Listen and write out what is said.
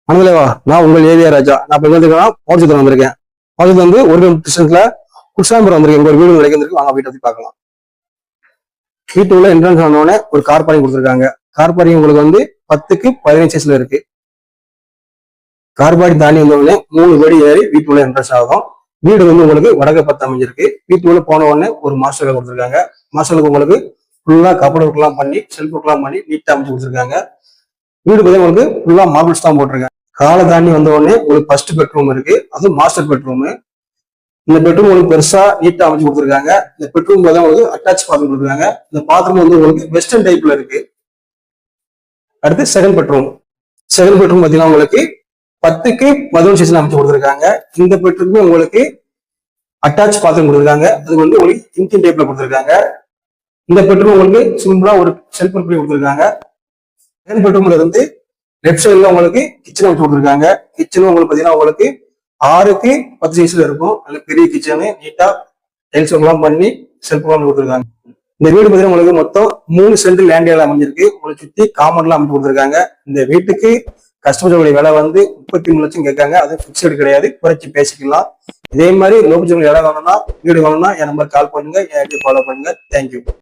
மனதிலேவா நான் உங்கள் ஏவியா ராஜா. நான் இப்போ எங்க போர்ச்சுகல் வந்திருக்கேன். போர்ச்சுகல் வந்து ஒரு டிஸ்டன்ஸ்ல குஷாம்பரம் வந்திருக்கேன். இங்க ஒரு வீடு கிடைக்கிறது. வாங்க வீட்டை பத்தி பார்க்கலாம். வீட்டு உள்ள என்ட்ரன்ஸ் ஆனோடனே ஒரு கார் பார்க்கிங் கொடுத்துருக்காங்க. கார் பார்க்கிங் உங்களுக்கு வந்து 10க்கு 15 சைஸ்ல இருக்கு. கார் பார்க்கிங் தாண்டி வந்தோடனே 3 படி ஏறி வீட்டு உள்ள என்ட்ரன்ஸ் ஆகும். வீடு வந்து உங்களுக்கு வடக்கு பார்த்து அமைஞ்சிருக்கு. வீட்டு உள்ள போன உடனே ஒரு மாஸ்டர் கொடுத்துருக்காங்க. மாஸ்டருக்கு உங்களுக்கு ஃபுல்லா கபோர்ட் ஒர்க்லாம் பண்ணி செல்ஃப் ஒர்க்லாம் பண்ணி நீட்டா அமைச்சு கொடுத்துருக்காங்க. வீடு பார்த்தீங்கன்னா உங்களுக்கு ஃபுல்லா மார்பிள்ஸ் தான் போட்டிருக்காங்க. காலை தாண்டி வந்த உடனே உங்களுக்கு ஃபர்ஸ்ட் பெட்ரூம் இருக்கு. அதுவும் மாஸ்டர் பெட்ரூம். இந்த பெட்ரூம் உங்களுக்கு பெருசா நீட்டா அமைச்சு கொடுத்துருக்காங்க. இந்த பெட்ரூம் பார்த்தா உங்களுக்கு அட்டாச் பாத்ரூம் கொடுத்துருக்காங்க. இந்த பாத்ரூம் வந்து உங்களுக்கு வெஸ்டர்ன் டைப்ல இருக்கு. அடுத்து செகண்ட் பெட்ரூம். செகண்ட் பெட்ரூம் பார்த்தீங்கன்னா உங்களுக்கு 10க்கு 11 சைஸ்ல அமைச்சு கொடுத்துருக்காங்க. இந்த பெட்ரூம் உங்களுக்கு அட்டாச் பாத்ரூம் கொடுத்துருக்காங்க. அது வந்து உங்களுக்கு இன்டின் டைப்ல கொடுத்துருக்காங்க. இந்த பெட்ரூம் உங்களுக்கு சிம்பிளா ஒரு செல்ஃப் கொடுத்துருக்காங்க. செகண்ட் பெட்ரூம்ல இருந்து லெஃப்ட் சைட்ல உங்களுக்கு கிச்சன் வச்சு கொடுத்துருக்காங்க. கிச்சனும் உங்களுக்கு பாத்தீங்கன்னா உங்களுக்கு 6க்கு 10 சைஸ்ல இருக்கும். நல்ல பெரிய கிச்சனு நீட்டா டைல்ஸ் எல்லாம் பண்ணி செல்ஃப் கொடுத்துருக்காங்க. இந்த வீடு பாத்தீங்கன்னா உங்களுக்கு மொத்தம் 3 சென்ட் லேண்ட் ஏரியா அமைஞ்சிருக்கு. உங்களுக்கு சுத்தி காமன்லாம் அமைச்சு கொடுத்துருக்காங்க. இந்த வீட்டுக்கு கஸ்டமர்களுடைய விலை வந்து 33 லட்சம் கேட்காங்க. அது பிக்சடு கிடையாது, குறைச்சி பேசிக்கலாம். இதே மாதிரி லோக்கல் இடம் வேணும்னா வீடு வேணும்னா என் நம்பர் கால் பண்ணுங்க, என் ஐடி ஃபாலோ பண்ணுங்க. தேங்க்யூ.